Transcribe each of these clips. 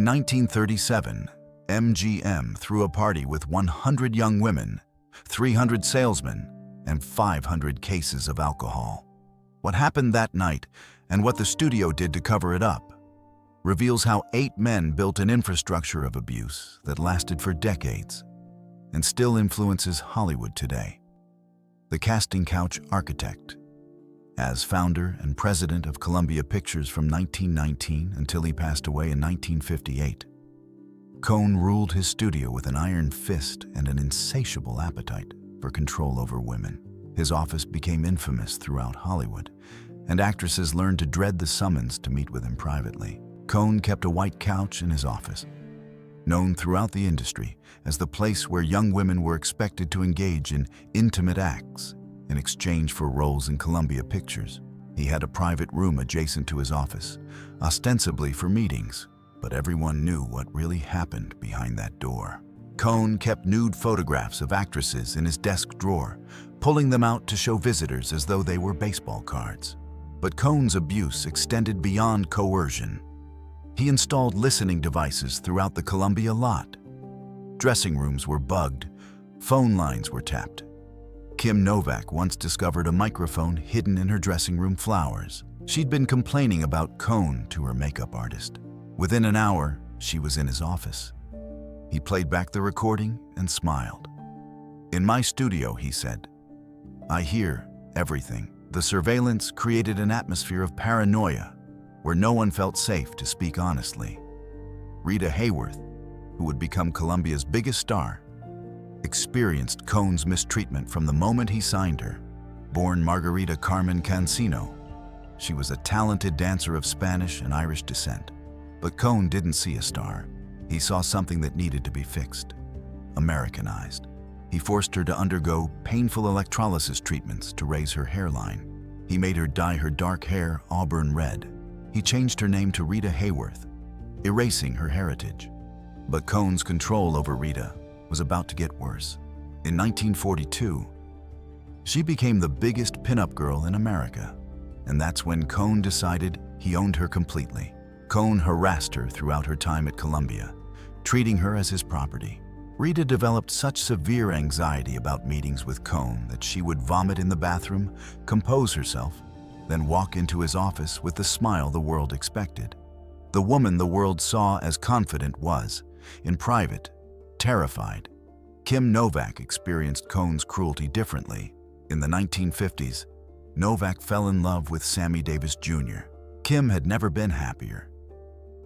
In 1937, MGM threw a party with 100 young women, 300 salesmen, and 500 cases of alcohol. What happened that night and what the studio did to cover it up reveals how 8 men built an infrastructure of abuse that lasted for decades and still influences Hollywood today. The casting couch architect. As founder and president of Columbia Pictures from 1919 until he passed away in 1958, Cohn ruled his studio with an iron fist and an insatiable appetite for control over women. His office became infamous throughout Hollywood, and actresses learned to dread the summons to meet with him privately. Cohn kept a white couch in his office, known throughout the industry as the place where young women were expected to engage in intimate acts in exchange for roles in Columbia Pictures. He had a private room adjacent to his office, ostensibly for meetings, but everyone knew what really happened behind that door. Cohn kept nude photographs of actresses in his desk drawer, pulling them out to show visitors as though they were baseball cards. But Cohn's abuse extended beyond coercion. He installed listening devices throughout the Columbia lot. Dressing rooms were bugged, phone lines were tapped. Kim Novak once discovered a microphone hidden in her dressing room flowers. She'd been complaining about Cohn to her makeup artist. Within an hour, she was in his office. He played back the recording and smiled. "In my studio," he said, "I hear everything." The surveillance created an atmosphere of paranoia where no one felt safe to speak honestly. Rita Hayworth, who would become Columbia's biggest star, experienced Cohn's mistreatment from the moment he signed her. Born Margarita Carmen Cancino, she was a talented dancer of Spanish and Irish descent. But Cohn didn't see a star. He saw something that needed to be fixed, Americanized. He forced her to undergo painful electrolysis treatments to raise her hairline. He made her dye her dark hair auburn red. He changed her name to Rita Hayworth, erasing her heritage. But Cohn's control over Rita was about to get worse. In 1942, she became the biggest pinup girl in America, and that's when Cohn decided he owned her completely. Cohn harassed her throughout her time at Columbia, treating her as his property. Rita developed such severe anxiety about meetings with Cohn that she would vomit in the bathroom, compose herself, then walk into his office with the smile the world expected. The woman the world saw as confident was, in private, terrified. Kim Novak experienced Cohn's cruelty differently. In the 1950s, Novak fell in love with Sammy Davis Jr. Kim had never been happier.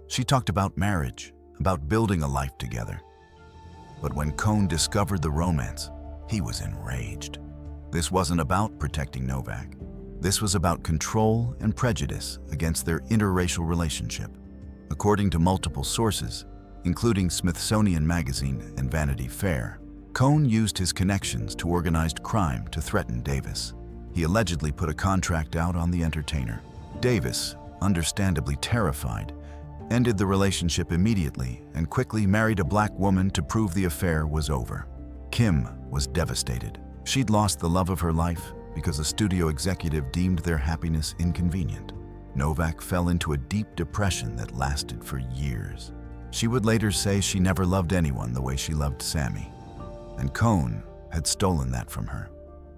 She talked about marriage, about building a life together. But when Cohn discovered the romance, he was enraged. This wasn't about protecting Novak. This was about control and prejudice against their interracial relationship. According to multiple sources, including Smithsonian Magazine and Vanity Fair, Cohn used his connections to organized crime to threaten Davis. He allegedly put a contract out on the entertainer. Davis, understandably terrified, ended the relationship immediately and quickly married a black woman to prove the affair was over. Kim was devastated. She'd lost the love of her life because a studio executive deemed their happiness inconvenient. Novak fell into a deep depression that lasted for years. She would later say she never loved anyone the way she loved Sammy, and Cohn had stolen that from her.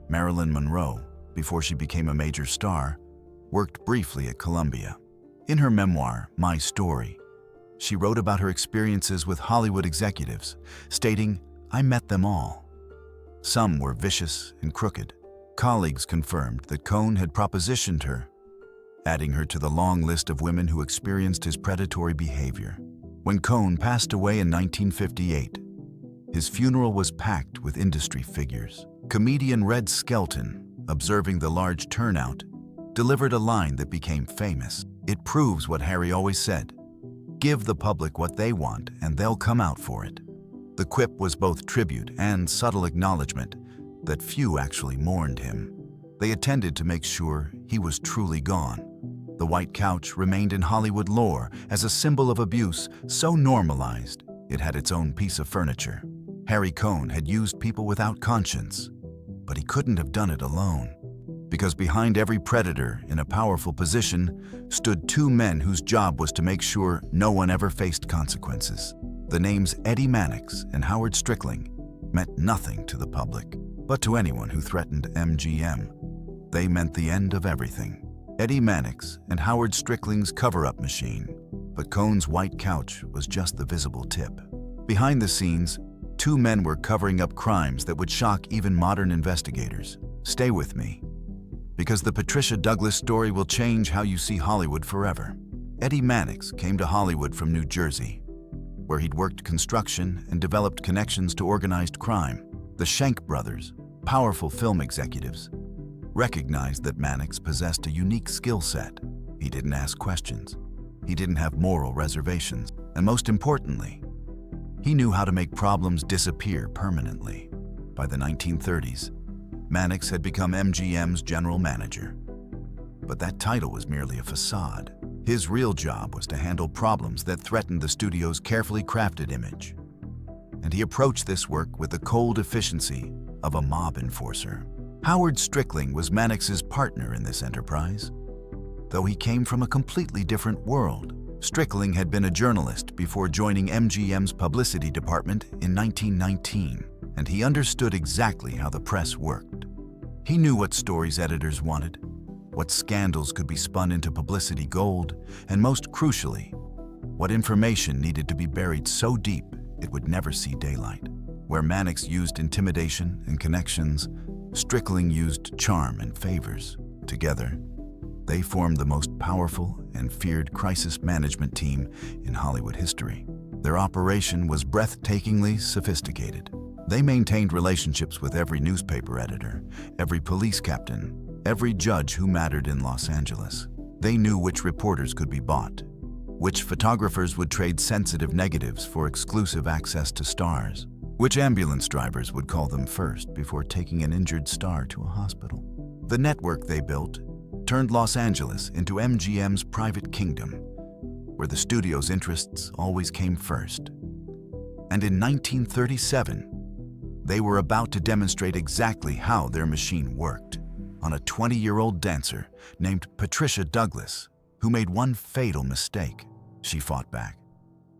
Marilyn Monroe, before she became a major star, worked briefly at Columbia. In her memoir, My Story, she wrote about her experiences with Hollywood executives, stating, "I met them all. Some were vicious and crooked." Colleagues confirmed that Cohn had propositioned her, adding her to the long list of women who experienced his predatory behavior. When Cohn passed away in 1958, his funeral was packed with industry figures. Comedian Red Skelton, observing the large turnout, delivered a line that became famous. "It proves what Harry always said. Give the public what they want and they'll come out for it." The quip was both tribute and subtle acknowledgement that few actually mourned him. They attended to make sure he was truly gone. The white couch remained in Hollywood lore as a symbol of abuse so normalized it had its own piece of furniture. Harry Cohn had used people without conscience, but he couldn't have done it alone. Because behind every predator in a powerful position stood two men whose job was to make sure no one ever faced consequences. The names Eddie Mannix and Howard Strickling meant nothing to the public, but to anyone who threatened MGM. They meant the end of everything. Eddie Mannix and Howard Strickling's cover-up machine, but Cohn's white couch was just the visible tip. Behind the scenes, two men were covering up crimes that would shock even modern investigators. Stay with me, because the Patricia Douglas story will change how you see Hollywood forever. Eddie Mannix came to Hollywood from New Jersey, where he'd worked construction and developed connections to organized crime. The Schenck brothers, powerful film executives, recognized that Mannix possessed a unique skill set. He didn't ask questions. He didn't have moral reservations. And most importantly, he knew how to make problems disappear permanently. By the 1930s, Mannix had become MGM's general manager. But that title was merely a facade. His real job was to handle problems that threatened the studio's carefully crafted image. And he approached this work with the cold efficiency of a mob enforcer. Howard Strickling was Mannix's partner in this enterprise. Though he came from a completely different world, Strickling had been a journalist before joining MGM's publicity department in 1919, and he understood exactly how the press worked. He knew what stories editors wanted, what scandals could be spun into publicity gold, and most crucially, what information needed to be buried so deep it would never see daylight. Where Mannix used intimidation and connections, Strickling used charm and favors. Together, they formed the most powerful and feared crisis management team in Hollywood history. Their operation was breathtakingly sophisticated. They maintained relationships with every newspaper editor, every police captain, every judge who mattered in Los Angeles. They knew which reporters could be bought, which photographers would trade sensitive negatives for exclusive access to stars, which ambulance drivers would call them first before taking an injured star to a hospital. The network they built turned Los Angeles into MGM's private kingdom, where the studio's interests always came first. And in 1937, they were about to demonstrate exactly how their machine worked on a 20-year-old dancer named Patricia Douglas, who made one fatal mistake. She fought back.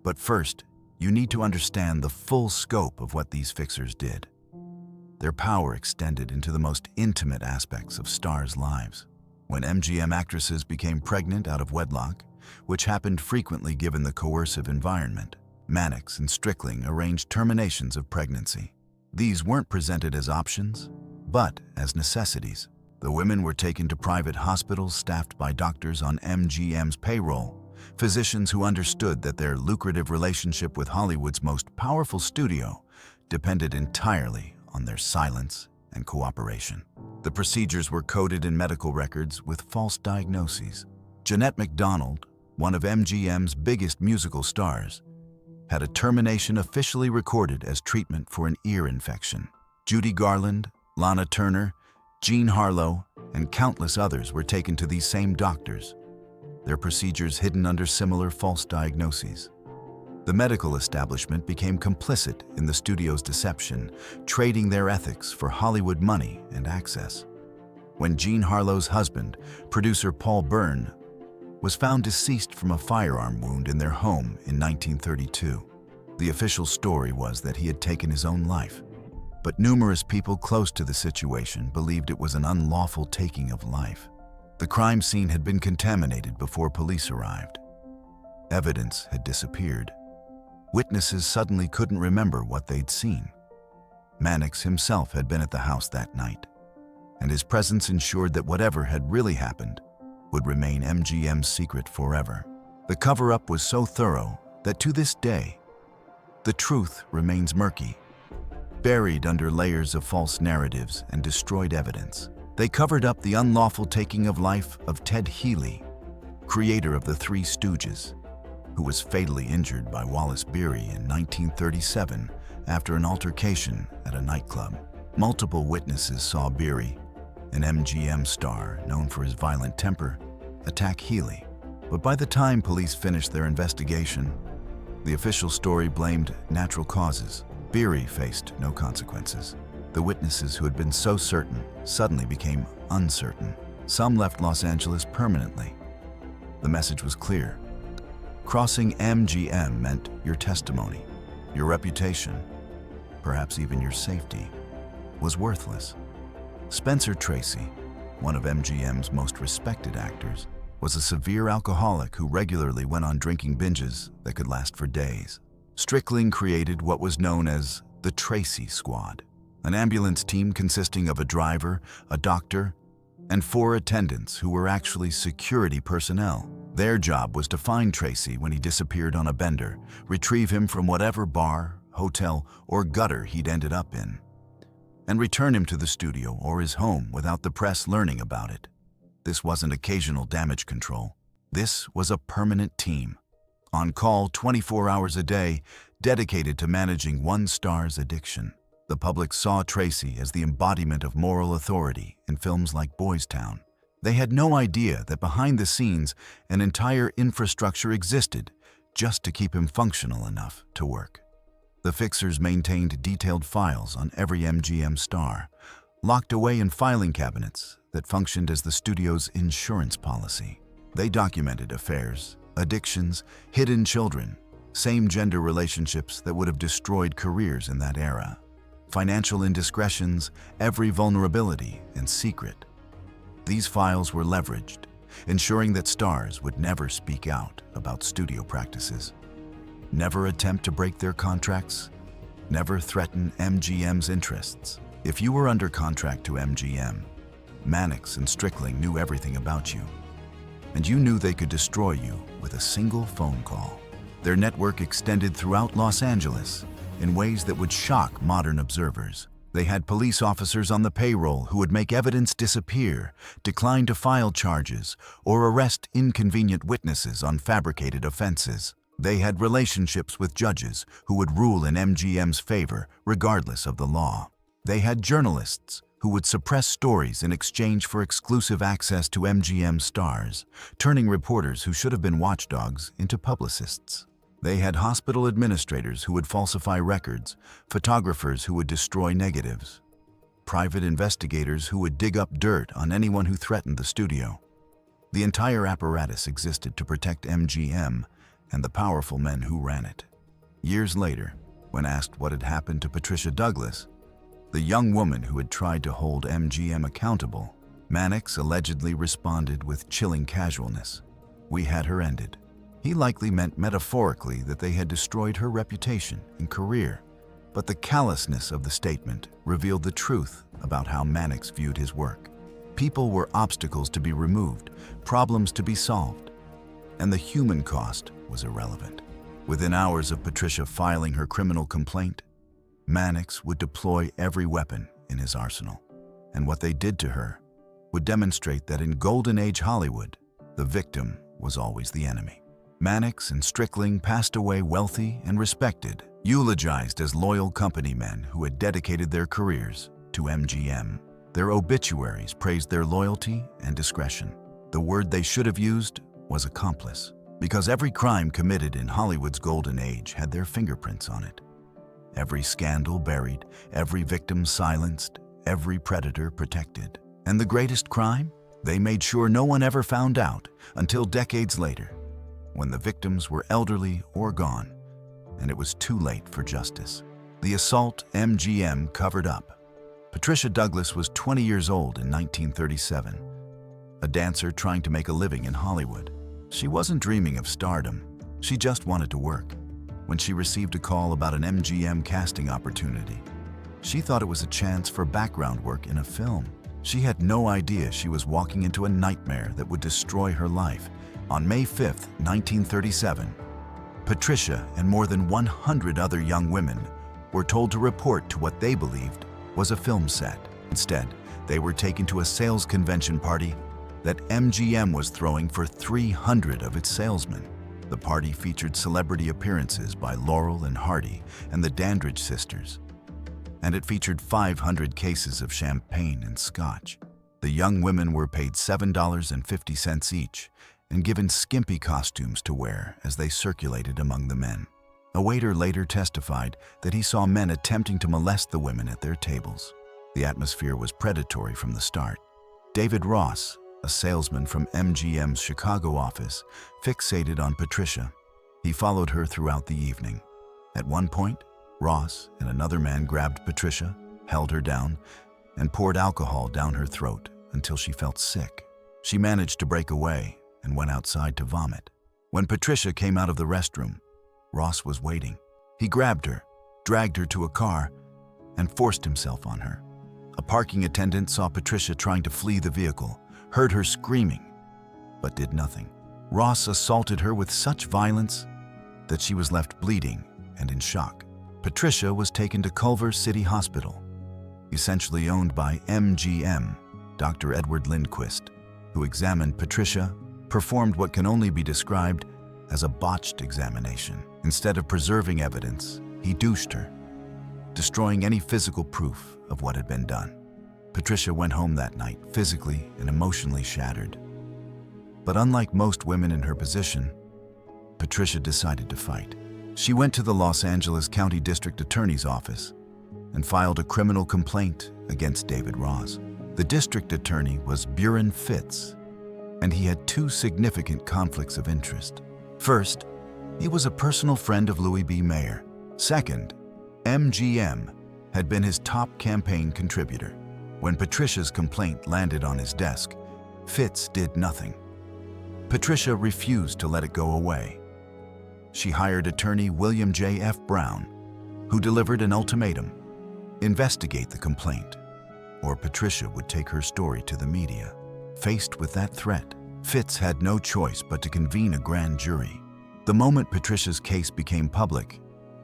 But first, you need to understand the full scope of what these fixers did. Their power extended into the most intimate aspects of stars' lives. When MGM actresses became pregnant out of wedlock, which happened frequently given the coercive environment, Mannix and Strickling arranged terminations of pregnancy. These weren't presented as options, but as necessities. The women were taken to private hospitals staffed by doctors on MGM's payroll, physicians who understood that their lucrative relationship with Hollywood's most powerful studio depended entirely on their silence and cooperation. The procedures were coded in medical records with false diagnoses. Jeanette MacDonald, one of MGM's biggest musical stars, had a termination officially recorded as treatment for an ear infection. Judy Garland, Lana Turner, Jean Harlow, and countless others were taken to these same doctors, their procedures hidden under similar false diagnoses. The medical establishment became complicit in the studio's deception, trading their ethics for Hollywood money and access. When Jean Harlow's husband, producer Paul Byrne, was found deceased from a firearm wound in their home in 1932. The official story was that he had taken his own life, but numerous people close to the situation believed it was an unlawful taking of life. The crime scene had been contaminated before police arrived. Evidence had disappeared. Witnesses suddenly couldn't remember what they'd seen. Mannix himself had been at the house that night, and his presence ensured that whatever had really happened would remain MGM's secret forever. The cover-up was so thorough that to this day, the truth remains murky, buried under layers of false narratives and destroyed evidence. They covered up the unlawful taking of life of Ted Healy, creator of the Three Stooges, who was fatally injured by Wallace Beery in 1937 after an altercation at a nightclub. Multiple witnesses saw Beery, an MGM star known for his violent temper, attack Healy. But by the time police finished their investigation, the official story blamed natural causes. Beery faced no consequences. The witnesses who had been so certain suddenly became uncertain. Some left Los Angeles permanently. The message was clear. Crossing MGM meant your testimony, your reputation, perhaps even your safety, was worthless. Spencer Tracy, one of MGM's most respected actors, was a severe alcoholic who regularly went on drinking binges that could last for days. Strickling created what was known as the Tracy Squad, an ambulance team consisting of a driver, a doctor, and 4 attendants who were actually security personnel. Their job was to find Tracy when he disappeared on a bender, retrieve him from whatever bar, hotel, or gutter he'd ended up in, and return him to the studio or his home without the press learning about it. This wasn't occasional damage control. This was a permanent team, on call 24 hours a day, dedicated to managing one star's addiction. The public saw Tracy as the embodiment of moral authority in films like Boys Town. They had no idea that behind the scenes, an entire infrastructure existed just to keep him functional enough to work. The fixers maintained detailed files on every MGM star, locked away in filing cabinets that functioned as the studio's insurance policy. They documented affairs, addictions, hidden children, same-gender relationships that would have destroyed careers in that era, financial indiscretions, every vulnerability and secret. These files were leveraged, ensuring that stars would never speak out about studio practices, never attempt to break their contracts, never threaten MGM's interests. If you were under contract to MGM, Mannix and Strickling knew everything about you, and you knew they could destroy you with a single phone call. Their network extended throughout Los Angeles in ways that would shock modern observers. They had police officers on the payroll who would make evidence disappear, decline to file charges, or arrest inconvenient witnesses on fabricated offenses. They had relationships with judges who would rule in MGM's favor regardless of the law. They had journalists who would suppress stories in exchange for exclusive access to MGM stars, turning reporters who should have been watchdogs into publicists. They had hospital administrators who would falsify records, photographers who would destroy negatives, private investigators who would dig up dirt on anyone who threatened the studio. The entire apparatus existed to protect MGM and the powerful men who ran it. Years later, when asked what had happened to Patricia Douglas, the young woman who had tried to hold MGM accountable, Mannix allegedly responded with chilling casualness. "We had her ended." He likely meant metaphorically that they had destroyed her reputation and career, but the callousness of the statement revealed the truth about how Mannix viewed his work. People were obstacles to be removed, problems to be solved, and the human cost was irrelevant. Within hours of Patricia filing her criminal complaint, Mannix would deploy every weapon in his arsenal, and what they did to her would demonstrate that in Golden Age Hollywood, the victim was always the enemy. Mannix and Strickling passed away wealthy and respected, eulogized as loyal company men who had dedicated their careers to MGM. Their obituaries praised their loyalty and discretion. The word they should have used was accomplice, because every crime committed in Hollywood's golden age had their fingerprints on it. Every scandal buried, every victim silenced, every predator protected. And the greatest crime? They made sure no one ever found out until decades later, when the victims were elderly or gone, and it was too late for justice. The assault MGM covered up. Patricia Douglas was 20 years old in 1937, a dancer trying to make a living in Hollywood. She wasn't dreaming of stardom, she just wanted to work. When she received a call about an MGM casting opportunity, she thought it was a chance for background work in a film. She had no idea she was walking into a nightmare that would destroy her life. On May 5, 1937, Patricia and more than 100 other young women were told to report to what they believed was a film set. Instead, they were taken to a sales convention party that MGM was throwing for 300 of its salesmen. The party featured celebrity appearances by Laurel and Harvey and the Dandridge sisters, and it featured 500 cases of champagne and scotch. The young women were paid $7.50 each and given skimpy costumes to wear as they circulated among the men. A waiter later testified that he saw men attempting to molest the women at their tables. The atmosphere was predatory from the start. David Ross, a salesman from MGM's Chicago office, fixated on Patricia. He followed her throughout the evening. At one point, Ross and another man grabbed Patricia, held her down, and poured alcohol down her throat until she felt sick. She managed to break away and went outside to vomit. When Patricia came out of the restroom, Ross was waiting. He grabbed her, dragged her to a car, and forced himself on her. A parking attendant saw Patricia trying to flee the vehicle, heard her screaming, but did nothing. Ross assaulted her with such violence that she was left bleeding and in shock. Patricia was taken to Culver City Hospital, essentially owned by MGM. Dr. Edward Lindquist, who examined Patricia, performed what can only be described as a botched examination. Instead of preserving evidence, he douched her, destroying any physical proof of what had been done. Patricia went home that night, physically and emotionally shattered. But unlike most women in her position, Patricia decided to fight. She went to the Los Angeles County District Attorney's office and filed a criminal complaint against David Ross. The district attorney was Buren Fitz, and he had two significant conflicts of interest. First, he was a personal friend of Louis B. Mayer. Second, MGM had been his top campaign contributor. When Patricia's complaint landed on his desk, Fitz did nothing. Patricia refused to let it go away. She hired attorney William J. F. Brown, who delivered an ultimatum: investigate the complaint, or Patricia would take her story to the media. Faced with that threat, Fitz had no choice but to convene a grand jury. The moment Patricia's case became public,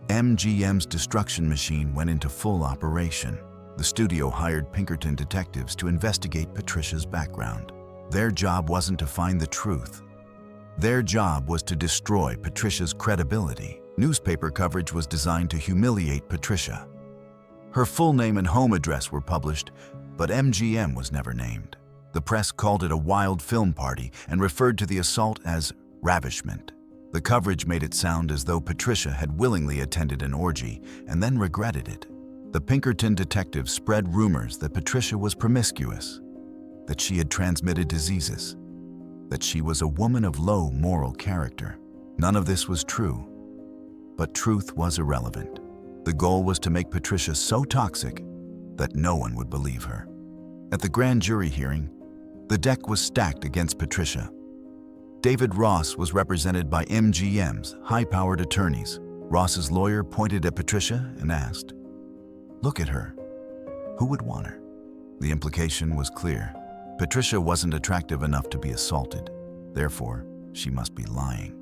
MGM's destruction machine went into full operation. The studio hired Pinkerton detectives to investigate Patricia's background. Their job wasn't to find the truth. Their job was to destroy Patricia's credibility. Newspaper coverage was designed to humiliate Patricia. Her full name and home address were published, but MGM was never named. The press called it a wild film party and referred to the assault as ravishment. The coverage made it sound as though Patricia had willingly attended an orgy and then regretted it. The Pinkerton detectives spread rumors that Patricia was promiscuous, that she had transmitted diseases, that she was a woman of low moral character. None of this was true, but truth was irrelevant. The goal was to make Patricia so toxic that no one would believe her. At the grand jury hearing, the deck was stacked against Patricia. David Ross was represented by MGM's high-powered attorneys. Ross's lawyer pointed at Patricia and asked, "Look at her. Who would want her?" The implication was clear. Patricia wasn't attractive enough to be assaulted. Therefore, she must be lying.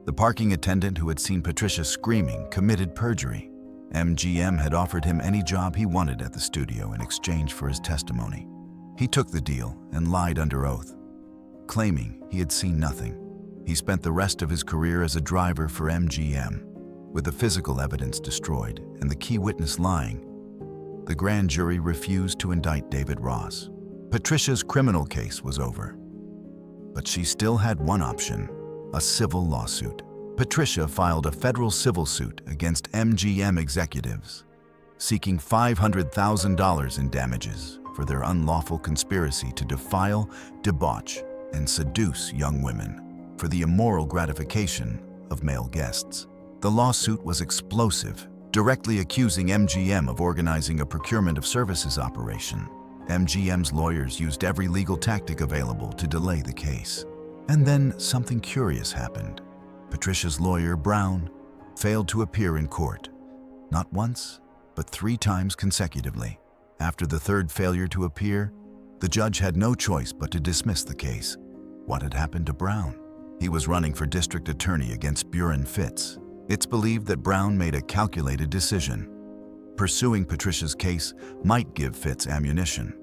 The parking attendant who had seen Patricia screaming committed perjury. MGM had offered him any job he wanted at the studio in exchange for his testimony. He took the deal and lied under oath, claiming he had seen nothing. He spent the rest of his career as a driver for MGM. With the physical evidence destroyed and the key witness lying, the grand jury refused to indict David Ross. Patricia's criminal case was over, but she still had one option: a civil lawsuit. Patricia filed a federal civil suit against MGM executives, seeking $500,000 in damages for their unlawful conspiracy to defile, debauch, and seduce young women for the immoral gratification of male guests. The lawsuit was explosive, directly accusing MGM of organizing a procurement of services operation. MGM's lawyers used every legal tactic available to delay the case. And then something curious happened. Patricia's lawyer, Brown, failed to appear in court, not once, but 3 times consecutively. After the third failure to appear, the judge had no choice but to dismiss the case. What had happened to Brown? He was running for district attorney against Buren Fitz. It's believed that Brown made a calculated decision. Pursuing Patricia's case might give Fitz ammunition.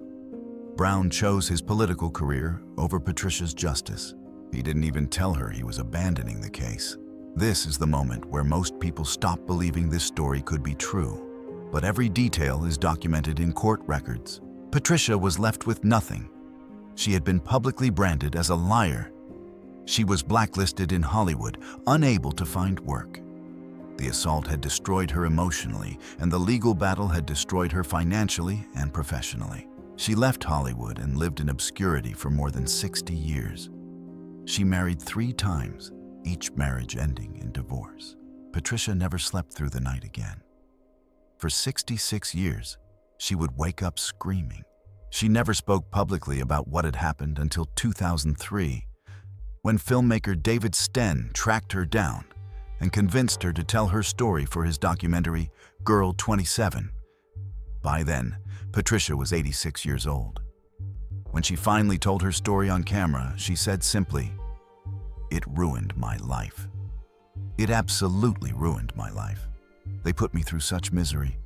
Brown chose his political career over Patricia's justice. He didn't even tell her he was abandoning the case. This is the moment where most people stop believing this story could be true. But every detail is documented in court records. Patricia was left with nothing. She had been publicly branded as a liar. She was blacklisted in Hollywood, unable to find work. The assault had destroyed her emotionally, and the legal battle had destroyed her financially and professionally. She left Hollywood and lived in obscurity for more than 60 years. She married 3 times, each marriage ending in divorce. Patricia never slept through the night again. For 66 years, she would wake up screaming. She never spoke publicly about what had happened until 2003, when filmmaker David Sten tracked her down and convinced her to tell her story for his documentary, Girl 27. By then, Patricia was 86 years old. When she finally told her story on camera, she said simply, "It ruined my life. It absolutely ruined my life. They put me through such misery.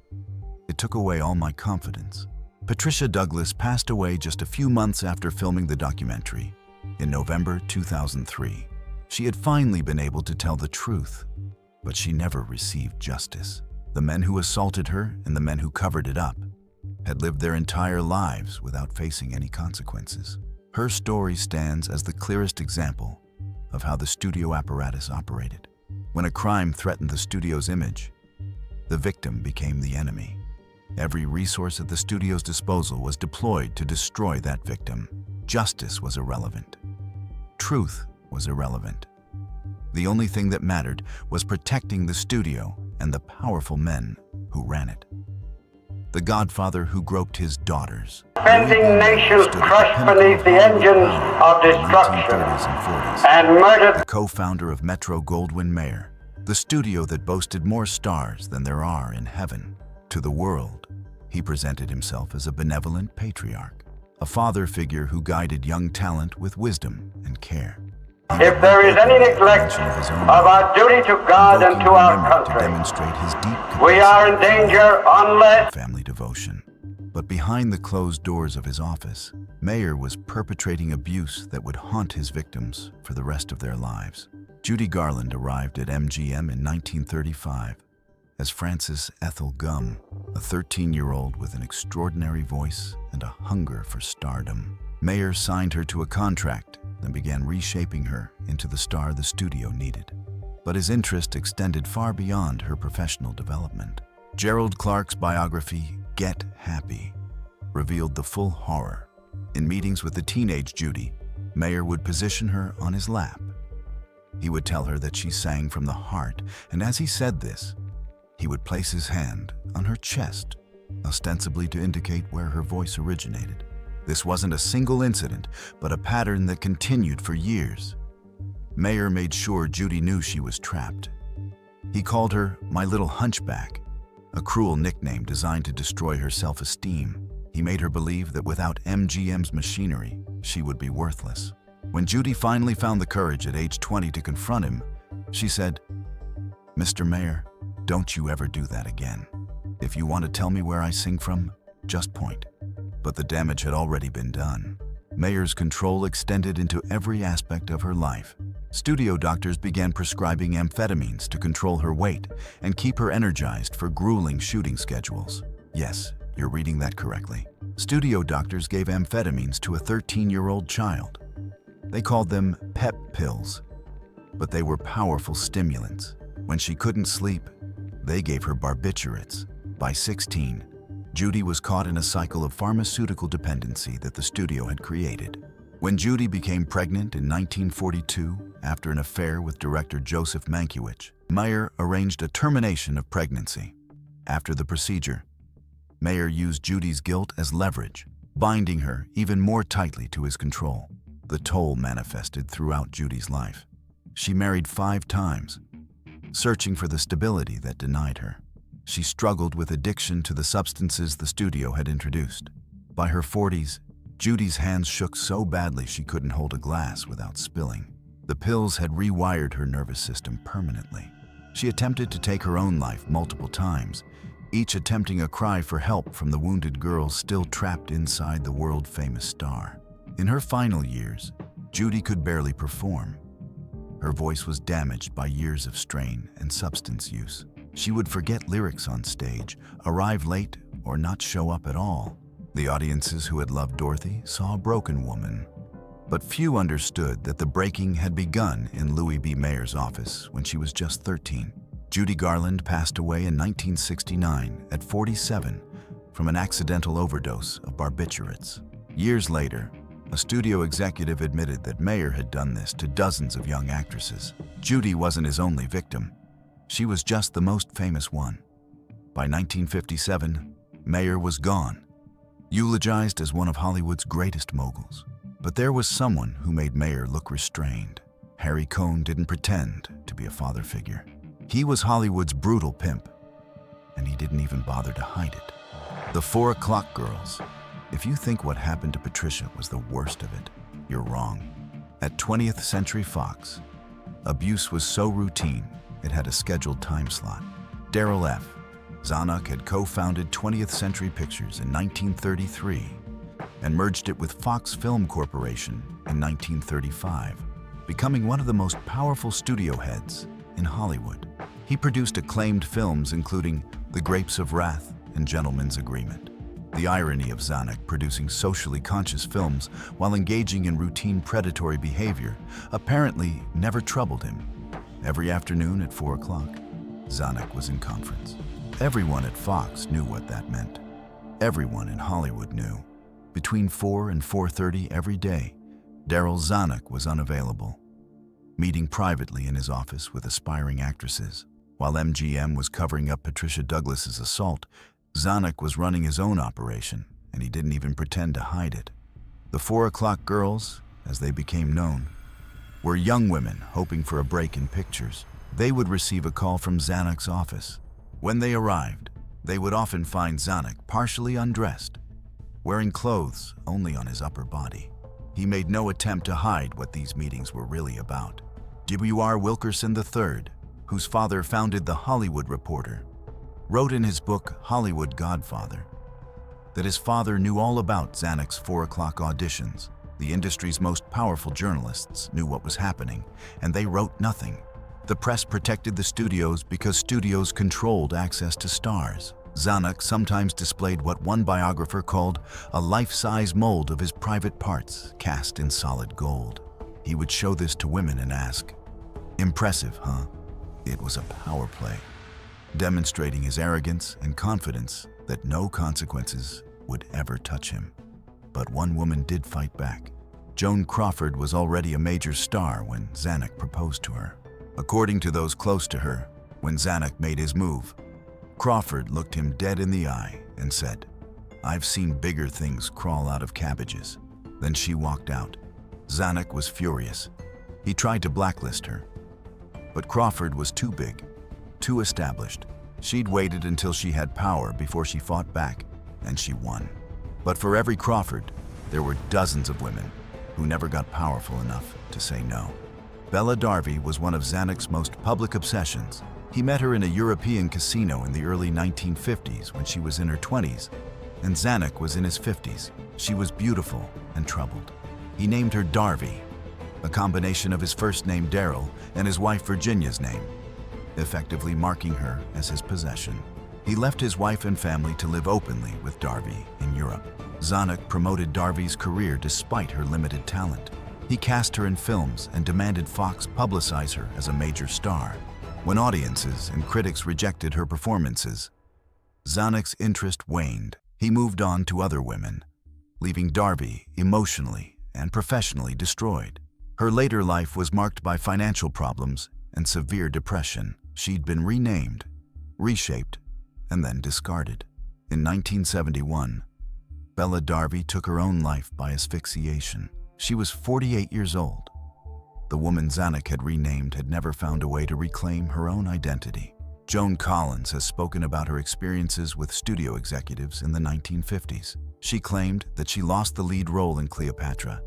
It took away all my confidence." Patricia Douglas passed away just a few months after filming the documentary, in November 2003. She had finally been able to tell the truth, but she never received justice. The men who assaulted her and the men who covered it up had lived their entire lives without facing any consequences. Her story stands as the clearest example of how the studio apparatus operated. When a crime threatened the studio's image, the victim became the enemy. Every resource at the studio's disposal was deployed to destroy that victim. Justice was irrelevant. Truth was irrelevant. The only thing that mattered was protecting the studio and the powerful men who ran it. The godfather who groped his daughters. Defending nations crushed beneath the engines of destruction and murdered. The co-founder of Metro-Goldwyn-Mayer, the studio that boasted more stars than there are in heaven. To the world, he presented himself as a benevolent patriarch, a father figure who guided young talent with wisdom and care. If there is any neglect of our duty to God and to our country, to demonstrate his deep we are in danger unless family devotion. But behind the closed doors of his office, Mayer was perpetrating abuse that would haunt his victims for the rest of their lives. Judy Garland arrived at MGM in 1935 as Frances Ethel Gum, a 13-year-old with an extraordinary voice and a hunger for stardom. Mayer signed her to a contract and began reshaping her into the star the studio needed. But his interest extended far beyond her professional development. Gerald Clark's biography, Get Happy, revealed the full horror. In meetings with the teenage Judy, Mayer would position her on his lap. He would tell her that she sang from the heart, and as he said this, he would place his hand on her chest, ostensibly to indicate where her voice originated. This wasn't a single incident, but a pattern that continued for years. Mayer made sure Judy knew she was trapped. He called her "my little hunchback," a cruel nickname designed to destroy her self-esteem. He made her believe that without MGM's machinery, she would be worthless. When Judy finally found the courage at age 20 to confront him, she said, "Mr. Mayer, don't you ever do that again. If you want to tell me where I sing from, just point." But the damage had already been done. Mayer's control extended into every aspect of her life. Studio doctors began prescribing amphetamines to control her weight and keep her energized for grueling shooting schedules. Yes, you're reading that correctly. Studio doctors gave amphetamines to a 13-year-old child. They called them pep pills, but they were powerful stimulants. When she couldn't sleep, they gave her barbiturates. By 16, Judy was caught in a cycle of pharmaceutical dependency that the studio had created. When Judy became pregnant in 1942, after an affair with director Joseph Mankiewicz, Mayer arranged a termination of pregnancy. After the procedure, Mayer used Judy's guilt as leverage, binding her even more tightly to his control. The toll manifested throughout Judy's life. She married 5 times, searching for the stability that denied her. She struggled with addiction to the substances the studio had introduced. By her 40s, Judy's hands shook so badly she couldn't hold a glass without spilling. The pills had rewired her nervous system permanently. She attempted to take her own life multiple times, each attempting a cry for help from the wounded girl still trapped inside the world-famous star. In her final years, Judy could barely perform. Her voice was damaged by years of strain and substance use. She would forget lyrics on stage, arrive late, or not show up at all. The audiences who had loved Dorothy saw a broken woman. But few understood that the breaking had begun in Louis B. Mayer's office when she was just 13. Judy Garland passed away in 1969 at 47 from an accidental overdose of barbiturates. Years later, a studio executive admitted that Mayer had done this to dozens of young actresses. Judy wasn't his only victim. She was just the most famous one. By 1957, Mayer was gone, eulogized as one of Hollywood's greatest moguls. But there was someone who made Mayer look restrained. Harry Cohn didn't pretend to be a father figure. He was Hollywood's brutal pimp, and he didn't even bother to hide it. The 4 o'clock girls. If you think what happened to Patricia was the worst of it, you're wrong. At 20th Century Fox, abuse was so routine, it had a scheduled time slot. Daryl Zanuck had co-founded 20th Century Pictures in 1933 and merged it with Fox Film Corporation in 1935, becoming one of the most powerful studio heads in Hollywood. He produced acclaimed films including The Grapes of Wrath and Gentleman's Agreement. The irony of Zanuck producing socially conscious films while engaging in routine predatory behavior apparently never troubled him. Every afternoon at 4 o'clock, Zanuck was in conference. Everyone at Fox knew what that meant. Everyone in Hollywood knew. Between 4 and 4:30 every day, Daryl Zanuck was unavailable, meeting privately in his office with aspiring actresses. While MGM was covering up Patricia Douglas's assault, Zanuck was running his own operation, and he didn't even pretend to hide it. The 4 o'clock girls, as they became known, were young women hoping for a break in pictures. They would receive a call from Zanuck's office. When they arrived, they would often find Zanuck partially undressed, wearing clothes only on his upper body. He made no attempt to hide what these meetings were really about. W.R. Wilkerson III, whose father founded The Hollywood Reporter, wrote in his book Hollywood Godfather that his father knew all about Zanuck's 4 o'clock auditions. The industry's most powerful journalists knew what was happening, and they wrote nothing. The press protected the studios because studios controlled access to stars. Zanuck sometimes displayed what one biographer called a life-size mold of his private parts cast in solid gold. He would show this to women and ask, "Impressive, huh?" It was a power play, demonstrating his arrogance and confidence that no consequences would ever touch him. But one woman did fight back. Joan Crawford was already a major star when Zanuck proposed to her. According to those close to her, when Zanuck made his move, Crawford looked him dead in the eye and said, "I've seen bigger things crawl out of cabbages." Then she walked out. Zanuck was furious. He tried to blacklist her. But Crawford was too big, too established. She'd waited until she had power before she fought back, and she won. But for every Crawford, there were dozens of women who never got powerful enough to say no. Bella Darby was one of Zanuck's most public obsessions. He met her in a European casino in the early 1950s when she was in her 20s, and Zanuck was in his 50s. She was beautiful and troubled. He named her Darby, a combination of his first name Daryl and his wife Virginia's name, effectively marking her as his possession. He left his wife and family to live openly with Darby in Europe. Zanuck promoted Darby's career despite her limited talent. He cast her in films and demanded Fox publicize her as a major star. When audiences and critics rejected her performances, Zanuck's interest waned. He moved on to other women, leaving Darby emotionally and professionally destroyed. Her later life was marked by financial problems and severe depression. She'd been renamed, reshaped, and then discarded. In 1971, Bella Darby took her own life by asphyxiation. She was 48 years old. The woman Zanuck had renamed had never found a way to reclaim her own identity. Joan Collins has spoken about her experiences with studio executives in the 1950s. She claimed that she lost the lead role in Cleopatra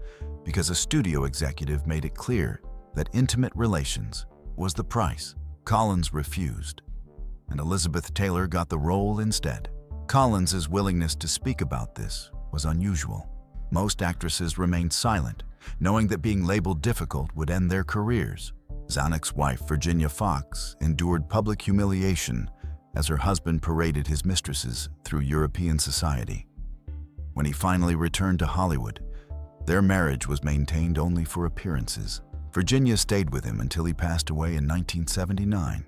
because a studio executive made it clear that intimate relations was the price. Collins refused, and Elizabeth Taylor got the role instead. Collins's willingness to speak about this was unusual. Most actresses remained silent, knowing that being labeled difficult would end their careers. Zanuck's wife, Virginia Fox, endured public humiliation as her husband paraded his mistresses through European society. When he finally returned to Hollywood, their marriage was maintained only for appearances. Virginia stayed with him until he passed away in 1979.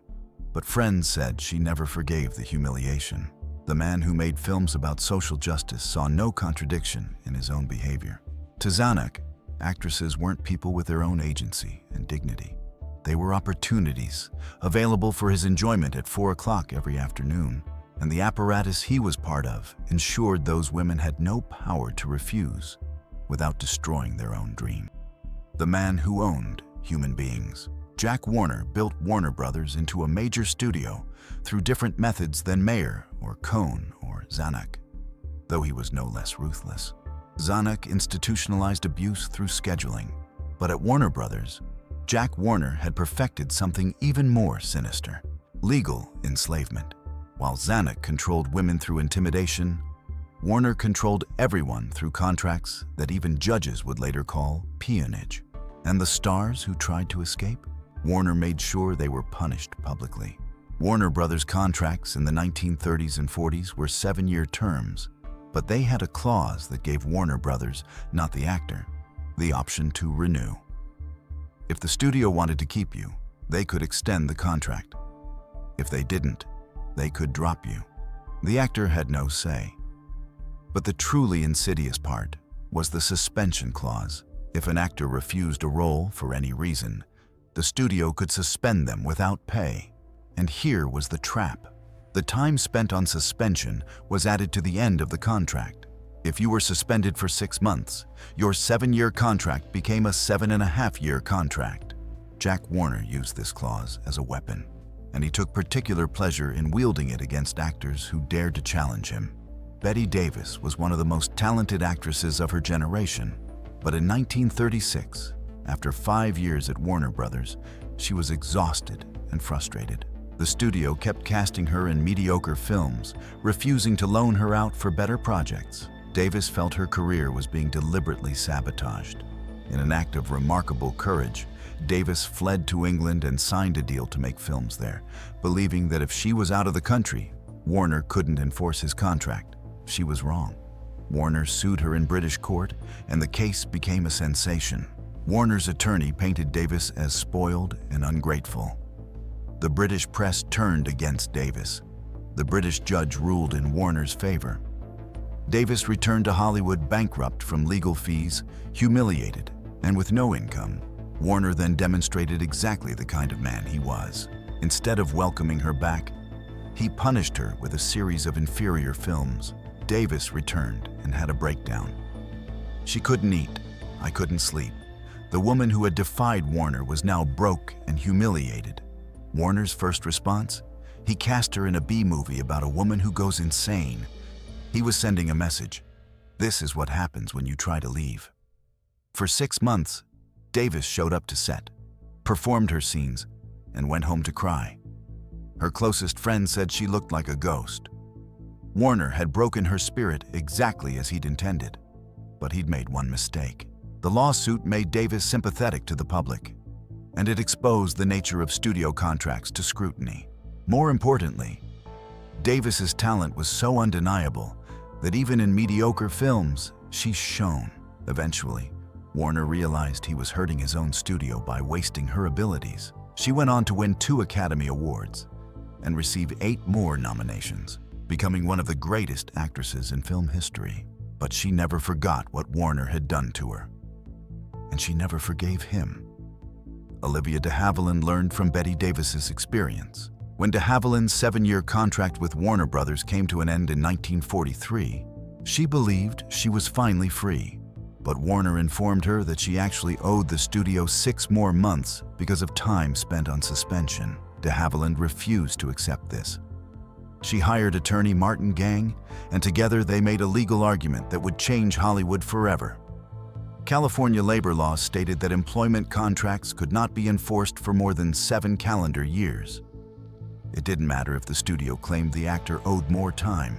but friends said she never forgave the humiliation. The man who made films about social justice saw no contradiction in his own behavior. To Zanuck, actresses weren't people with their own agency and dignity. They were opportunities, available for his enjoyment at 4 o'clock every afternoon, and the apparatus he was part of ensured those women had no power to refuse without destroying their own dream. The man who owned human beings. Jack Warner built Warner Brothers into a major studio through different methods than Mayer or Cohn or Zanuck, though he was no less ruthless. Zanuck institutionalized abuse through scheduling, but at Warner Brothers, Jack Warner had perfected something even more sinister: legal enslavement. While Zanuck controlled women through intimidation, Warner controlled everyone through contracts that even judges would later call peonage. And the stars who tried to escape? Warner made sure they were punished publicly. Warner Brothers contracts in the 1930s and 40s were 7-year terms, but they had a clause that gave Warner Brothers, not the actor, the option to renew. If the studio wanted to keep you, they could extend the contract. If they didn't, they could drop you. The actor had no say. But the truly insidious part was the suspension clause. If an actor refused a role for any reason, the studio could suspend them without pay. And here was the trap. The time spent on suspension was added to the end of the contract. If you were suspended for 6 months, your 7-year contract became a 7.5-year contract. Jack Warner used this clause as a weapon, and he took particular pleasure in wielding it against actors who dared to challenge him. Bette Davis was one of the most talented actresses of her generation, but in 1936, after 5 years at Warner Brothers, she was exhausted and frustrated. The studio kept casting her in mediocre films, refusing to loan her out for better projects. Davis felt her career was being deliberately sabotaged. In an act of remarkable courage, Davis fled to England and signed a deal to make films there, believing that if she was out of the country, Warner couldn't enforce his contract. She was wrong. Warner sued her in British court, and the case became a sensation. Warner's attorney painted Davis as spoiled and ungrateful. The British press turned against Davis. The British judge ruled in Warner's favor. Davis returned to Hollywood bankrupt from legal fees, humiliated, and with no income. Warner then demonstrated exactly the kind of man he was. Instead of welcoming her back, he punished her with a series of inferior films. Davis returned and had a breakdown. She couldn't eat. I couldn't sleep. The woman who had defied Warner was now broke and humiliated. Warner's first response? He cast her in a B-movie about a woman who goes insane. He was sending a message. This is what happens when you try to leave. For 6 months, Davis showed up to set, performed her scenes, and went home to cry. Her closest friend said she looked like a ghost. Warner had broken her spirit exactly as he'd intended, but he'd made one mistake. The lawsuit made Davis sympathetic to the public, and it exposed the nature of studio contracts to scrutiny. More importantly, Davis's talent was so undeniable that even in mediocre films, she shone. Eventually, Warner realized he was hurting his own studio by wasting her abilities. She went on to win 2 Academy Awards and receive 8 more nominations, becoming one of the greatest actresses in film history. But she never forgot what Warner had done to her, and she never forgave him. Olivia de Havilland learned from Bette Davis's experience. When de Havilland's 7-year contract with Warner Brothers came to an end in 1943, she believed she was finally free. But Warner informed her that she actually owed the studio 6 more months because of time spent on suspension. De Havilland refused to accept this. She hired attorney Martin Gang, and together they made a legal argument that would change Hollywood forever. California labor laws stated that employment contracts could not be enforced for more than 7 calendar years. It didn't matter if the studio claimed the actor owed more time.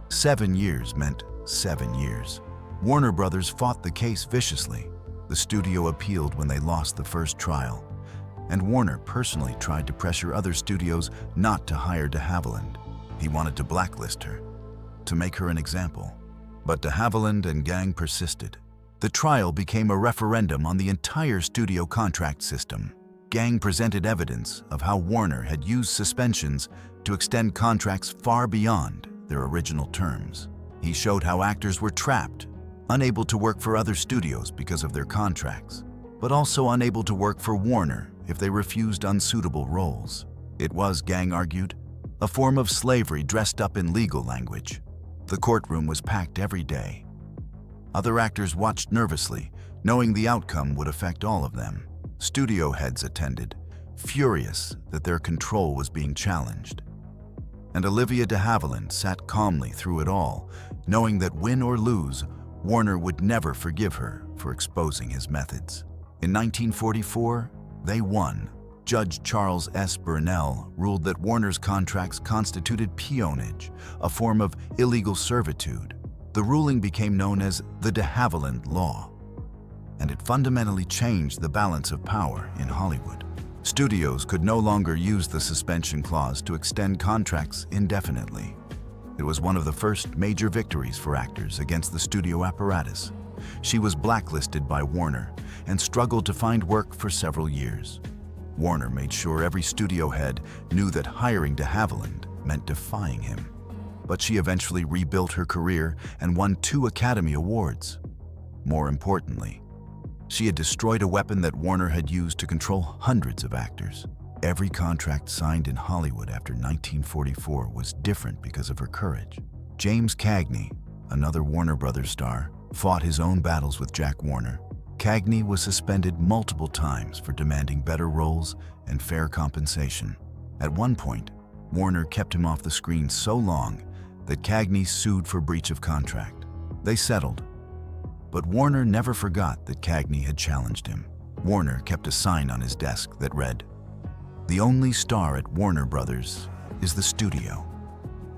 7 years meant 7 years. Warner Brothers fought the case viciously. The studio appealed when they lost the first trial, and Warner personally tried to pressure other studios not to hire de Havilland. He wanted to blacklist her, to make her an example. But de Havilland and Gang persisted. The trial became a referendum on the entire studio contract system. Gang presented evidence of how Warner had used suspensions to extend contracts far beyond their original terms. He showed how actors were trapped, unable to work for other studios because of their contracts, but also unable to work for Warner if they refused unsuitable roles. It was, Gang argued, a form of slavery dressed up in legal language. The courtroom was packed every day. Other actors watched nervously, knowing the outcome would affect all of them. Studio heads attended, furious that their control was being challenged. And Olivia de Havilland sat calmly through it all, knowing that win or lose, Warner would never forgive her for exposing his methods. In 1944, they won. Judge Charles S. Burnell ruled that Warner's contracts constituted peonage, a form of illegal servitude. The ruling became known as the de Havilland Law, and it fundamentally changed the balance of power in Hollywood. Studios could no longer use the suspension clause to extend contracts indefinitely. It was one of the first major victories for actors against the studio apparatus. She was blacklisted by Warner and struggled to find work for several years. Warner made sure every studio head knew that hiring de Havilland meant defying him. But she eventually rebuilt her career and won 2 Academy Awards. More importantly, she had destroyed a weapon that Warner had used to control hundreds of actors. Every contract signed in Hollywood after 1944 was different because of her courage. James Cagney, another Warner Brothers star, fought his own battles with Jack Warner. Cagney was suspended multiple times for demanding better roles and fair compensation. At one point, Warner kept him off the screen so long that Cagney sued for breach of contract. They settled, but Warner never forgot that Cagney had challenged him. Warner kept a sign on his desk that read, "The only star at Warner Brothers is the studio."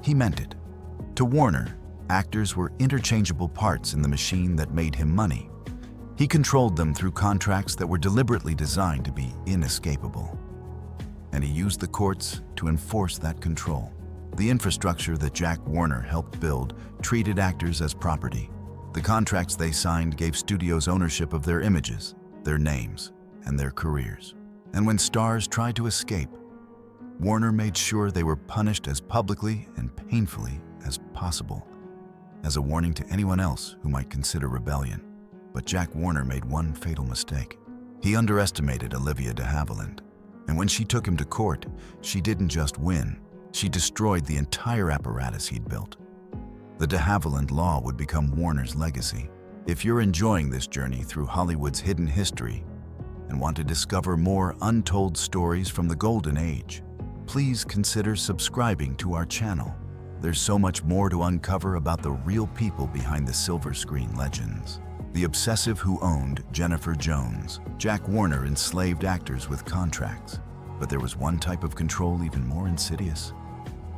He meant it. To Warner, actors were interchangeable parts in the machine that made him money. He controlled them through contracts that were deliberately designed to be inescapable. And he used the courts to enforce that control. The infrastructure that Jack Warner helped build treated actors as property. The contracts they signed gave studios ownership of their images, their names, and their careers. And when stars tried to escape, Warner made sure they were punished as publicly and painfully as possible, as a warning to anyone else who might consider rebellion. But Jack Warner made one fatal mistake. He underestimated Olivia de Havilland. And when she took him to court, she didn't just win, she destroyed the entire apparatus he'd built. The de Havilland Law would become Warner's legacy. If you're enjoying this journey through Hollywood's hidden history and want to discover more untold stories from the Golden Age, please consider subscribing to our channel. There's so much more to uncover about the real people behind the silver screen legends. The obsessive who owned Jennifer Jones. Jack Warner enslaved actors with contracts. But there was one type of control even more insidious,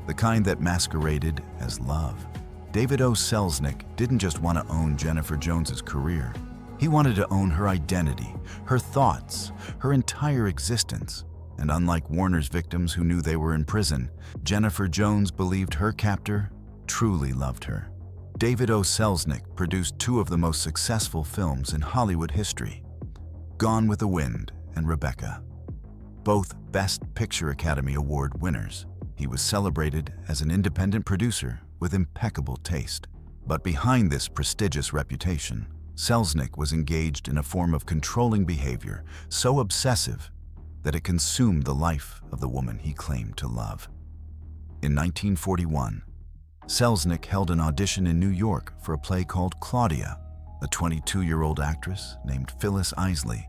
the kind that masqueraded as love. David O. Selznick didn't just want to own Jennifer Jones's career. He wanted to own her identity, her thoughts, her entire existence. And unlike Warner's victims who knew they were in prison, Jennifer Jones believed her captor truly loved her. David O. Selznick produced 2 of the most successful films in Hollywood history, Gone with the Wind and Rebecca, both Best Picture Academy Award winners. He was celebrated as an independent producer with impeccable taste. But behind this prestigious reputation, Selznick was engaged in a form of controlling behavior so obsessive that it consumed the life of the woman he claimed to love. In 1941, Selznick held an audition in New York for a play called Claudia. A 22-year-old actress named Phyllis Isley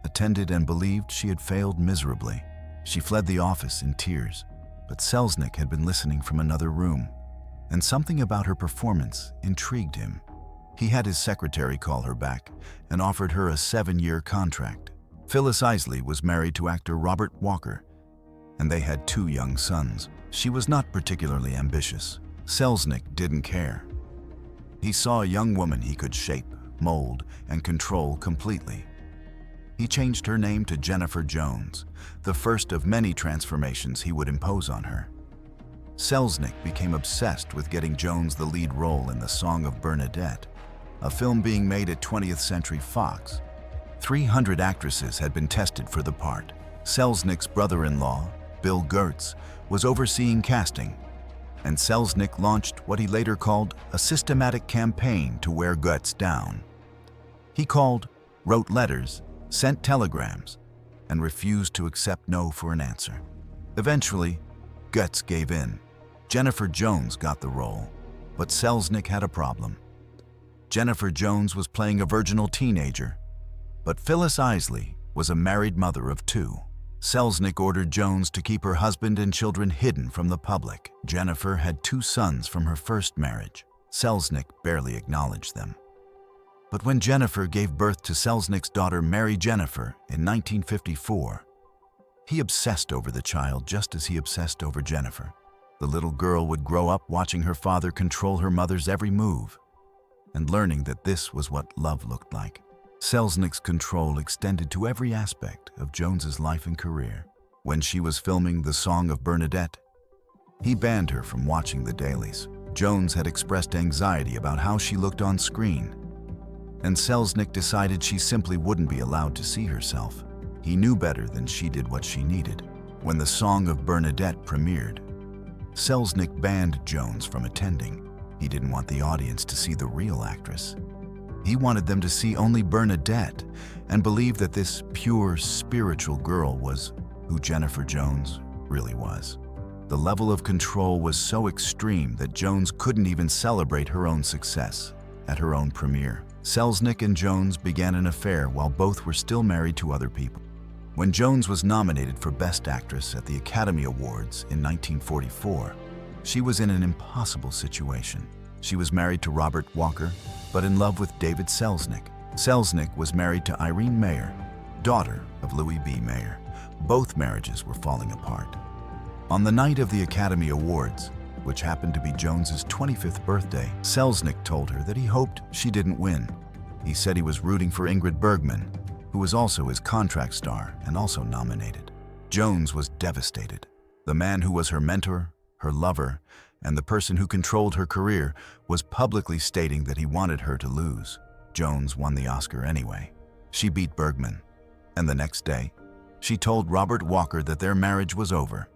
attended and believed she had failed miserably. She fled the office in tears, but Selznick had been listening from another room, and something about her performance intrigued him. He had his secretary call her back and offered her a 7-year contract. Phyllis Isley was married to actor Robert Walker, and they had 2 young sons. She was not particularly ambitious. Selznick didn't care. He saw a young woman he could shape, mold, and control completely. He changed her name to Jennifer Jones, the first of many transformations he would impose on her. Selznick became obsessed with getting Jones the lead role in The Song of Bernadette, a film being made at 20th Century Fox. 300 actresses had been tested for the part. Selznick's brother-in-law, Bill Gertz, was overseeing casting, and Selznick launched what he later called a systematic campaign to wear Gertz down. He called, wrote letters, sent telegrams, and refused to accept no for an answer. Eventually, Gertz gave in. Jennifer Jones got the role, but Selznick had a problem. Jennifer Jones was playing a virginal teenager, but Phyllis Isley was a married mother of 2. Selznick ordered Jones to keep her husband and children hidden from the public. Jennifer had 2 sons from her first marriage. Selznick barely acknowledged them. But when Jennifer gave birth to Selznick's daughter Mary Jennifer in 1954, he obsessed over the child just as he obsessed over Jennifer. The little girl would grow up watching her father control her mother's every move and learning that this was what love looked like. Selznick's control extended to every aspect of Jones's life and career. When she was filming The Song of Bernadette, he banned her from watching the dailies. Jones had expressed anxiety about how she looked on screen, and Selznick decided she simply wouldn't be allowed to see herself. He knew better than she did what she needed. When The Song of Bernadette premiered, Selznick banned Jones from attending. He didn't want the audience to see the real actress. He wanted them to see only Bernadette and believe that this pure, spiritual girl was who Jennifer Jones really was. The level of control was so extreme that Jones couldn't even celebrate her own success at her own premiere. Selznick and Jones began an affair while both were still married to other people. When Jones was nominated for Best Actress at the Academy Awards in 1944, she was in an impossible situation. She was married to Robert Walker, but in love with David Selznick. Selznick was married to Irene Mayer, daughter of Louis B. Mayer. Both marriages were falling apart. On the night of the Academy Awards, which happened to be Jones's 25th birthday, Selznick told her that he hoped she didn't win. He said he was rooting for Ingrid Bergman, who was also his contract star and also nominated. Jones was devastated. The man who was her mentor, her lover, and the person who controlled her career was publicly stating that he wanted her to lose. Jones won the Oscar anyway. She beat Bergman, and the next day, she told Robert Walker that their marriage was over.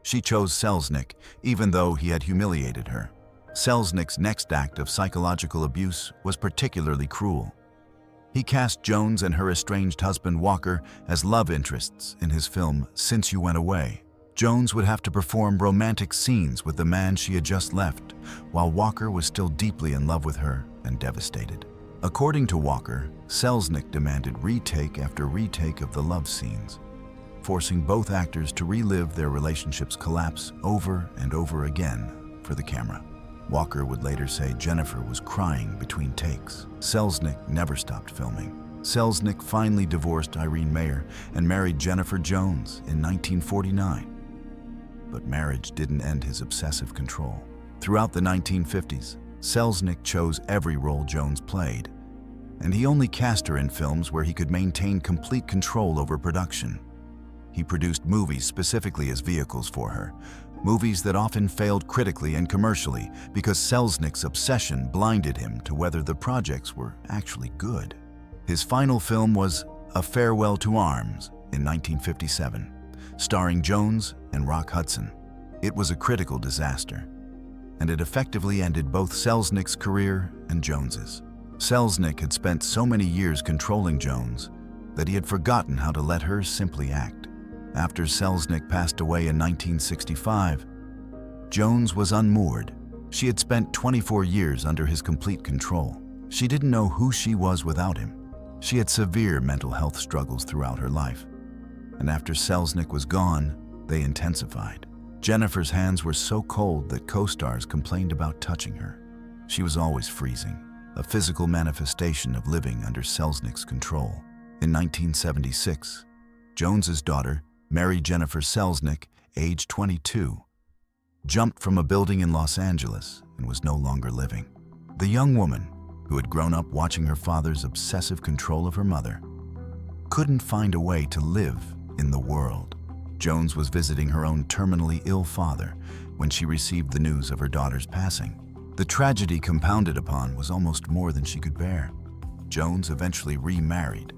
She chose Selznick, even though he had humiliated her. Selznick's next act of psychological abuse was particularly cruel. He cast Jones and her estranged husband Walker as love interests in his film Since You Went Away. Jones would have to perform romantic scenes with the man she had just left, while Walker was still deeply in love with her and devastated. According to Walker, Selznick demanded retake after retake of the love scenes, forcing both actors to relive their relationship's collapse over and over again for the camera. Walker would later say Jennifer was crying between takes. Selznick never stopped filming. Selznick finally divorced Irene Mayer and married Jennifer Jones in 1949. But marriage didn't end his obsessive control. Throughout the 1950s, Selznick chose every role Jones played, and he only cast her in films where he could maintain complete control over production. He produced movies specifically as vehicles for her, movies that often failed critically and commercially because Selznick's obsession blinded him to whether the projects were actually good. His final film was A Farewell to Arms in 1957, starring Jones and Rock Hudson. It was a critical disaster, and it effectively ended both Selznick's career and Jones's. Selznick had spent so many years controlling Jones that he had forgotten how to let her simply act. After Selznick passed away in 1965, Jones was unmoored. She had spent 24 years under his complete control. She didn't know who she was without him. She had severe mental health struggles throughout her life, and after Selznick was gone, they intensified. Jennifer's hands were so cold that co-stars complained about touching her. She was always freezing, a physical manifestation of living under Selznick's control. In 1976, Jones's daughter, Mary Jennifer Selznick, aged 22, jumped from a building in Los Angeles and was no longer living. The young woman, who had grown up watching her father's obsessive control of her mother, couldn't find a way to live in the world. Jones was visiting her own terminally ill father when she received the news of her daughter's passing. The tragedy compounded upon was almost more than she could bear. Jones eventually remarried,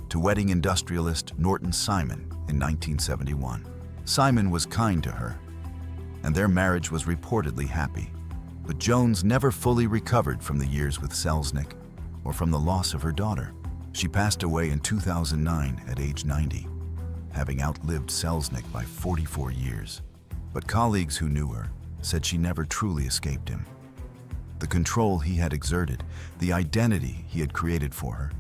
to wedding industrialist Norton Simon in 1971. Simon was kind to her, and their marriage was reportedly happy. But Jones never fully recovered from the years with Selznick or from the loss of her daughter. She passed away in 2009 at age 90, having outlived Selznick by 44 years. But colleagues who knew her said she never truly escaped him. The control he had exerted, the identity he had created for her,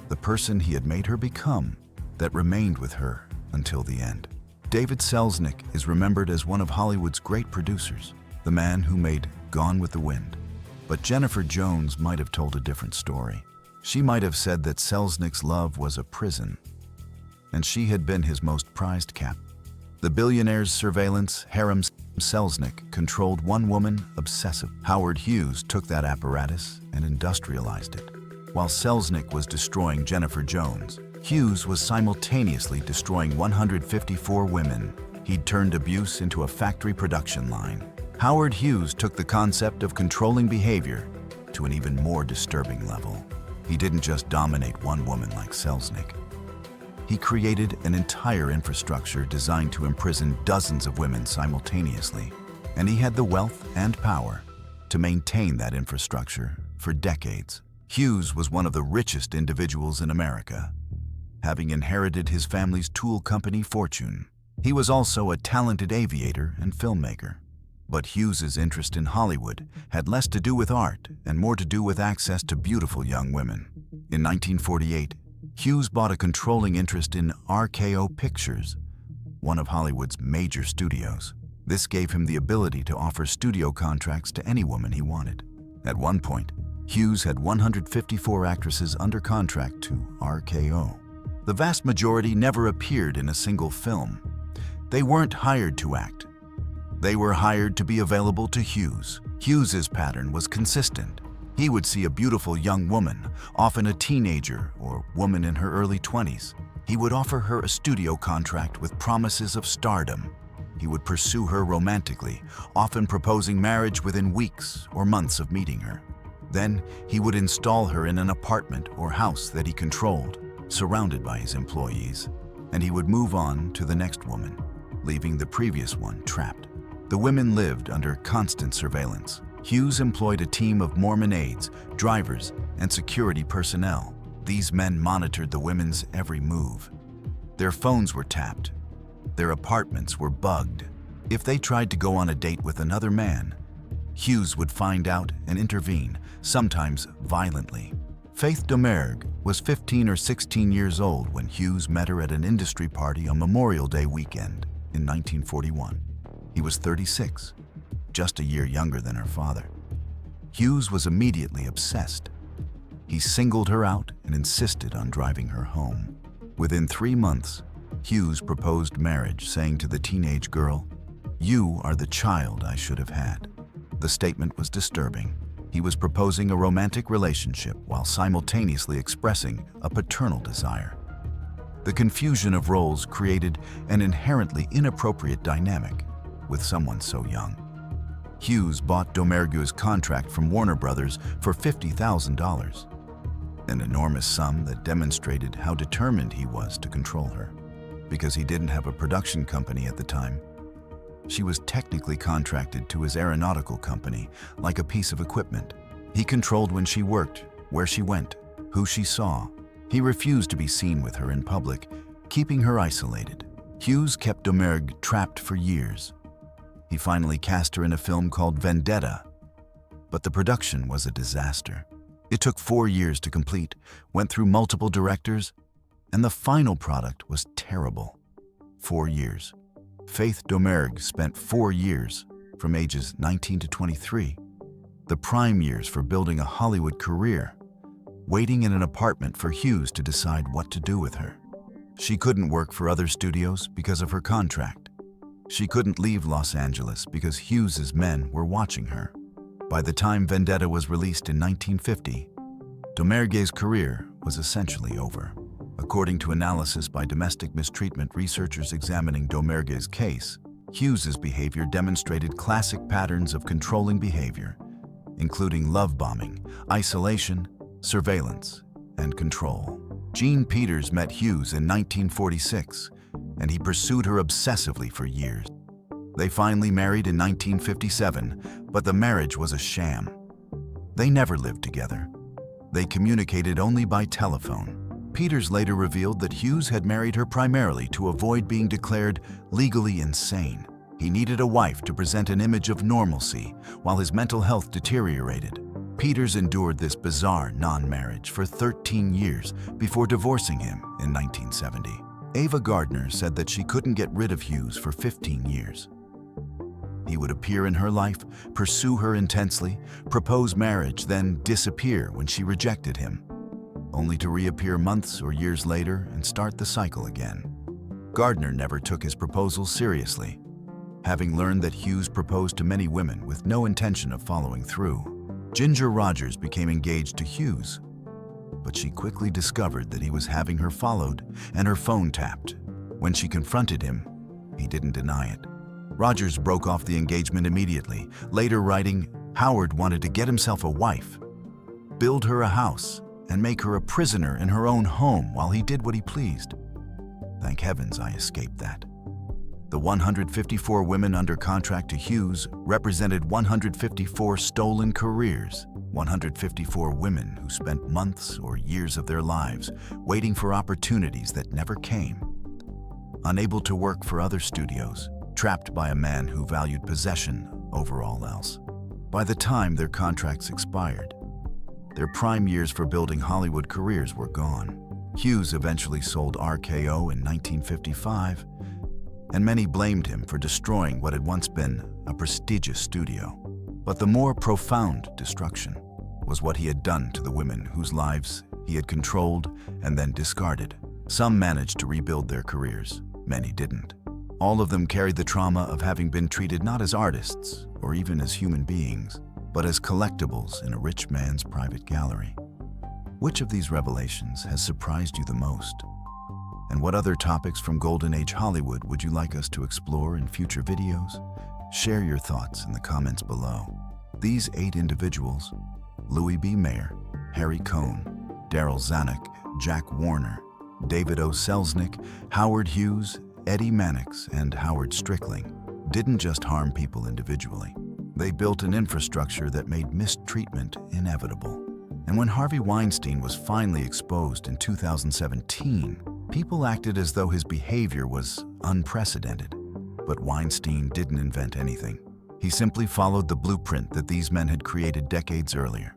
the person he had made her become, that remained with her until the end. David Selznick is remembered as one of Hollywood's great producers, the man who made Gone with the Wind. But Jennifer Jones might have told a different story. She might have said that Selznick's love was a prison, and she had been his most prized cap. The billionaire's surveillance harem Selznick controlled one woman obsessive. Howard Hughes took that apparatus and industrialized it. While Selznick was destroying Jennifer Jones, Hughes was simultaneously destroying 154 women. He'd turned abuse into a factory production line. Howard Hughes took the concept of controlling behavior to an even more disturbing level. He didn't just dominate one woman like Selznick. He created an entire infrastructure designed to imprison dozens of women simultaneously, and he had the wealth and power to maintain that infrastructure for decades. Hughes was one of the richest individuals in America, having inherited his family's tool company fortune. He was also a talented aviator and filmmaker. But Hughes's interest in Hollywood had less to do with art and more to do with access to beautiful young women. In 1948, Hughes bought a controlling interest in RKO Pictures, one of Hollywood's major studios. This gave him the ability to offer studio contracts to any woman he wanted. At one point, Hughes had 154 actresses under contract to RKO. The vast majority never appeared in a single film. They weren't hired to act. They were hired to be available to Hughes. Hughes's pattern was consistent. He would see a beautiful young woman, often a teenager or woman in her early 20s. He would offer her a studio contract with promises of stardom. He would pursue her romantically, often proposing marriage within weeks or months of meeting her. Then he would install her in an apartment or house that he controlled, surrounded by his employees, and he would move on to the next woman, leaving the previous one trapped. The women lived under constant surveillance. Hughes employed a team of Mormon aides, drivers, and security personnel. These men monitored the women's every move. Their phones were tapped. Their apartments were bugged. If they tried to go on a date with another man, Hughes would find out and intervene, sometimes violently. Faith Domergue was 15 or 16 years old when Hughes met her at an industry party on Memorial Day weekend in 1941. He was 36, just a year younger than her father. Hughes was immediately obsessed. He singled her out and insisted on driving her home. Within 3 months, Hughes proposed marriage, saying to the teenage girl, "You are the child I should have had." The statement was disturbing. He was proposing a romantic relationship while simultaneously expressing a paternal desire. The confusion of roles created an inherently inappropriate dynamic with someone so young. Hughes bought Domergue's contract from Warner Brothers for $50,000, an enormous sum that demonstrated how determined he was to control her. Because he didn't have a production company at the time, she was technically contracted to his aeronautical company like a piece of equipment. He controlled when she worked, where she went, who she saw. He refused to be seen with her in public, keeping her isolated. Hughes kept Domergue trapped for years. He finally cast her in a film called Vendetta, but the production was a disaster. It took 4 years to complete, went through multiple directors, and the final product was terrible. 4 years. Faith Domergue spent 4 years, from ages 19 to 23, the prime years for building a Hollywood career, waiting in an apartment for Hughes to decide what to do with her. She couldn't work for other studios because of her contract. She couldn't leave Los Angeles because Hughes's men were watching her. By the time Vendetta was released in 1950, Domergue's career was essentially over. According to analysis by domestic mistreatment researchers examining Domergue's case, Hughes's behavior demonstrated classic patterns of controlling behavior, including love bombing, isolation, surveillance, and control. Jean Peters met Hughes in 1946, and he pursued her obsessively for years. They finally married in 1957, but the marriage was a sham. They never lived together. They communicated only by telephone. Peters later revealed that Hughes had married her primarily to avoid being declared legally insane. He needed a wife to present an image of normalcy while his mental health deteriorated. Peters endured this bizarre non-marriage for 13 years before divorcing him in 1970. Ava Gardner said that she couldn't get rid of Hughes for 15 years. He would appear in her life, pursue her intensely, propose marriage, then disappear when she rejected him, only to reappear months or years later and start the cycle again. Gardner never took his proposals seriously, having learned that Hughes proposed to many women with no intention of following through. Ginger Rogers became engaged to Hughes, but she quickly discovered that he was having her followed and her phone tapped. When she confronted him, he didn't deny it. Rogers broke off the engagement immediately, later writing, "Howard wanted to get himself a wife, build her a house, and make her a prisoner in her own home while he did what he pleased. Thank heavens I escaped that." The 154 women under contract to Hughes represented 154 stolen careers, 154 women who spent months or years of their lives waiting for opportunities that never came, unable to work for other studios, trapped by a man who valued possession over all else. By the time their contracts expired, their prime years for building Hollywood careers were gone. Hughes eventually sold RKO in 1955, and many blamed him for destroying what had once been a prestigious studio. But the more profound destruction was what he had done to the women whose lives he had controlled and then discarded. Some managed to rebuild their careers, many didn't. All of them carried the trauma of having been treated not as artists or even as human beings, but as collectibles in a rich man's private gallery. Which of these revelations has surprised you the most? And what other topics from Golden Age Hollywood would you like us to explore in future videos? Share your thoughts in the comments below. These 8 individuals, Louis B. Mayer, Harry Cohn, Daryl Zanuck, Jack Warner, David O. Selznick, Howard Hughes, Eddie Mannix, and Howard Strickling, didn't just harm people individually. They built an infrastructure that made mistreatment inevitable. And when Harvey Weinstein was finally exposed in 2017, people acted as though his behavior was unprecedented. But Weinstein didn't invent anything. He simply followed the blueprint that these men had created decades earlier.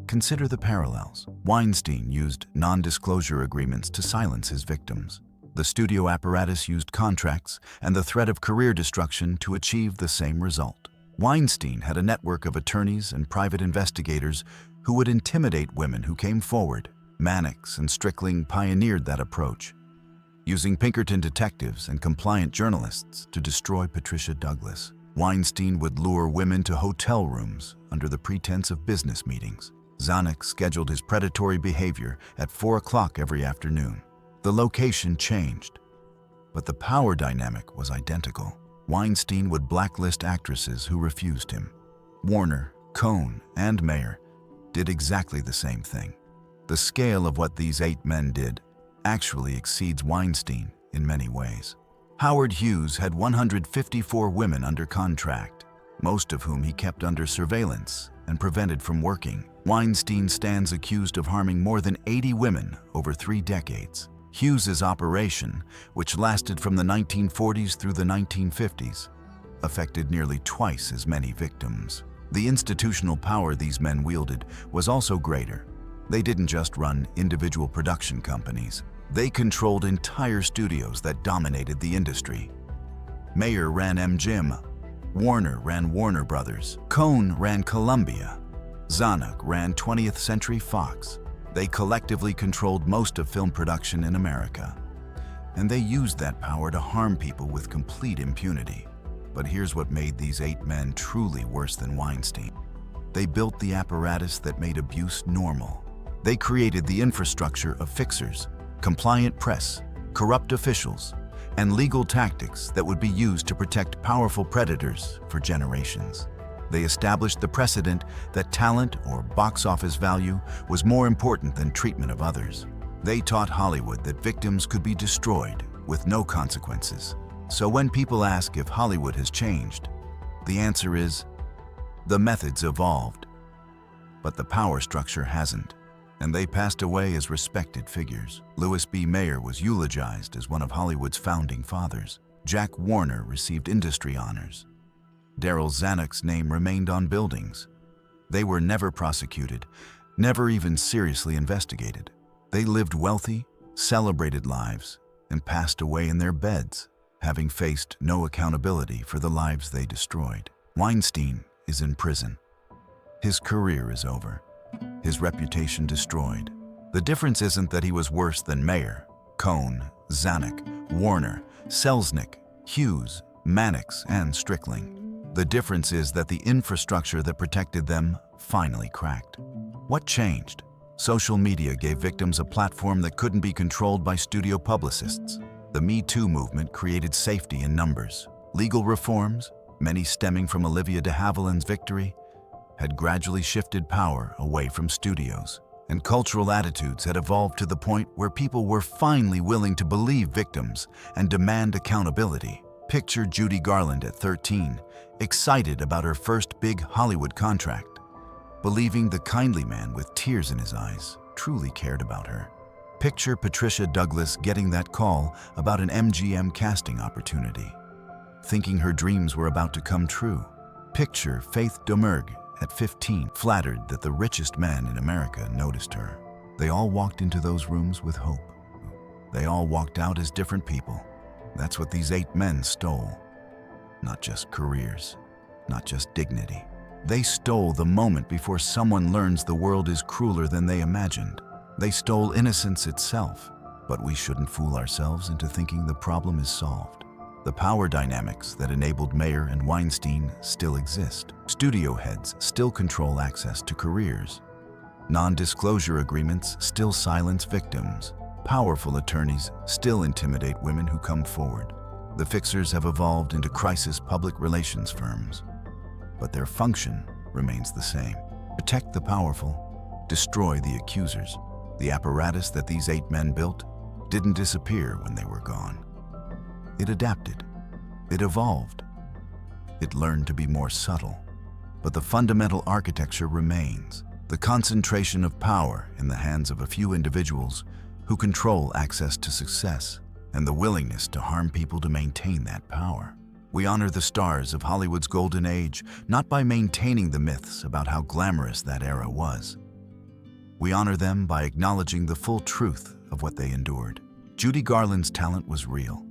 Consider the parallels. Weinstein used non-disclosure agreements to silence his victims. The studio apparatus used contracts and the threat of career destruction to achieve the same result. Weinstein had a network of attorneys and private investigators who would intimidate women who came forward. Mannix and Strickling pioneered that approach, using Pinkerton detectives and compliant journalists to destroy Patricia Douglas. Weinstein would lure women to hotel rooms under the pretense of business meetings. Zanuck scheduled his predatory behavior at 4 o'clock every afternoon. The location changed, but the power dynamic was identical. Weinstein would blacklist actresses who refused him. Warner, Cohn, and Mayer did exactly the same thing. The scale of what these 8 men did actually exceeds Weinstein in many ways. Howard Hughes had 154 women under contract, most of whom he kept under surveillance and prevented from working. Weinstein stands accused of harming more than 80 women over 3 decades. Hughes's operation, which lasted from the 1940s through the 1950s, affected nearly twice as many victims. The institutional power these men wielded was also greater. They didn't just run individual production companies. They controlled entire studios that dominated the industry. Mayer ran MGM, Warner ran Warner Brothers, Cohn ran Columbia, Zanuck ran 20th Century Fox. They collectively controlled most of film production in America, and they used that power to harm people with complete impunity. But here's what made these 8 men truly worse than Weinstein. They built the apparatus that made abuse normal. They created the infrastructure of fixers, compliant press, corrupt officials, and legal tactics that would be used to protect powerful predators for generations. They established the precedent that talent or box office value was more important than treatment of others. They taught Hollywood that victims could be destroyed with no consequences. So when people ask if Hollywood has changed, the answer is, the methods evolved, but the power structure hasn't, and they passed away as respected figures. Louis B. Mayer was eulogized as one of Hollywood's founding fathers. Jack Warner received industry honors. Daryl Zanuck's name remained on buildings. They were never prosecuted, never even seriously investigated. They lived wealthy, celebrated lives, and passed away in their beds, having faced no accountability for the lives they destroyed. Weinstein is in prison. His career is over. His reputation destroyed. The difference isn't that he was worse than Mayer, Cohn, Zanuck, Warner, Selznick, Hughes, Mannix, and Strickling. The difference is that the infrastructure that protected them finally cracked. What changed? Social media gave victims a platform that couldn't be controlled by studio publicists. The Me Too movement created safety in numbers. Legal reforms, many stemming from Olivia de Havilland's victory, had gradually shifted power away from studios, and cultural attitudes had evolved to the point where people were finally willing to believe victims and demand accountability. Picture Judy Garland at 13, excited about her first big Hollywood contract, believing the kindly man with tears in his eyes truly cared about her. Picture Patricia Douglas getting that call about an MGM casting opportunity, thinking her dreams were about to come true. Picture Faith Domergue at 15, flattered that the richest man in America noticed her. They all walked into those rooms with hope. They all walked out as different people. That's what these 8 men stole. Not just careers, not just dignity. They stole the moment before someone learns the world is crueler than they imagined. They stole innocence itself, but we shouldn't fool ourselves into thinking the problem is solved. The power dynamics that enabled Mayer and Weinstein still exist. Studio heads still control access to careers. Non-disclosure agreements still silence victims. Powerful attorneys still intimidate women who come forward. The fixers have evolved into crisis public relations firms, but their function remains the same. Protect the powerful, destroy the accusers. The apparatus that these 8 men built didn't disappear when they were gone. It adapted. It evolved. It learned to be more subtle. But the fundamental architecture remains. The concentration of power in the hands of a few individuals who control access to success, and the willingness to harm people to maintain that power. We honor the stars of Hollywood's golden age, not by maintaining the myths about how glamorous that era was. We honor them by acknowledging the full truth of what they endured. Judy Garland's talent was real.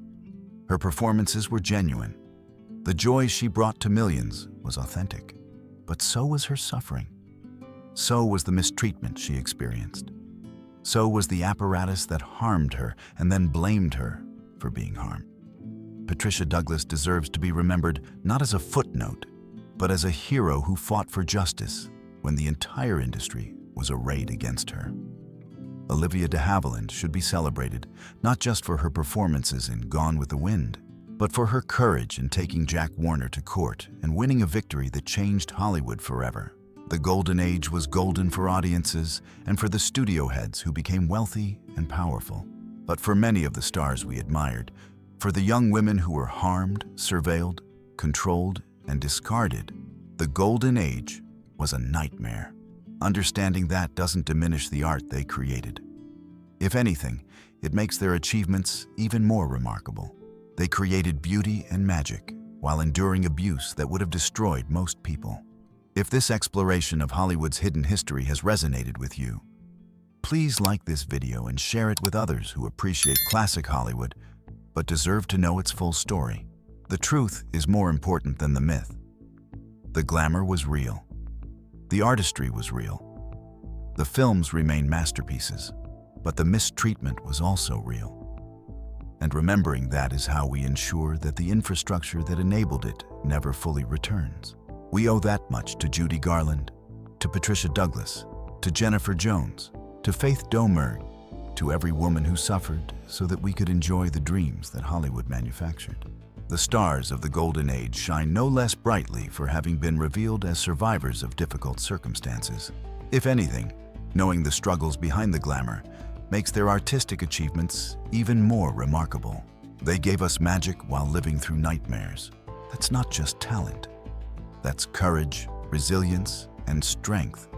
Her performances were genuine. The joy she brought to millions was authentic. But so was her suffering. So was the mistreatment she experienced. So was the apparatus that harmed her and then blamed her for being harmed. Patricia Douglas deserves to be remembered not as a footnote, but as a hero who fought for justice when the entire industry was arrayed against her. Olivia de Havilland should be celebrated, not just for her performances in Gone with the Wind, but for her courage in taking Jack Warner to court and winning a victory that changed Hollywood forever. The golden age was golden for audiences and for the studio heads who became wealthy and powerful. But for many of the stars we admired, for the young women who were harmed, surveilled, controlled, and discarded, the golden age was a nightmare. Understanding that doesn't diminish the art they created. If anything, it makes their achievements even more remarkable. They created beauty and magic while enduring abuse that would have destroyed most people. If this exploration of Hollywood's hidden history has resonated with you, please like this video and share it with others who appreciate classic Hollywood but deserve to know its full story. The truth is more important than the myth. The glamour was real. The artistry was real. The films remain masterpieces, but the mistreatment was also real. And remembering that is how we ensure that the infrastructure that enabled it never fully returns. We owe that much to Judy Garland, to Patricia Douglas, to Jennifer Jones, to Faith Domergue, to every woman who suffered so that we could enjoy the dreams that Hollywood manufactured. The stars of the Golden Age shine no less brightly for having been revealed as survivors of difficult circumstances. If anything, knowing the struggles behind the glamour makes their artistic achievements even more remarkable. They gave us magic while living through nightmares. That's not just talent. That's courage, resilience, and strength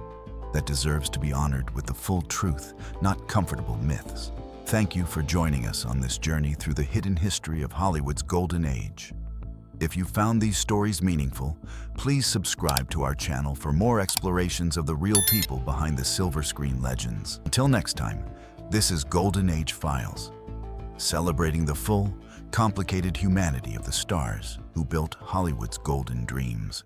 that deserves to be honored with the full truth, not comfortable myths. Thank you for joining us on this journey through the hidden history of Hollywood's golden age. If you found these stories meaningful, please subscribe to our channel for more explorations of the real people behind the silver screen legends. Until next time, this is Golden Age Files, celebrating the full, complicated humanity of the stars who built Hollywood's golden dreams.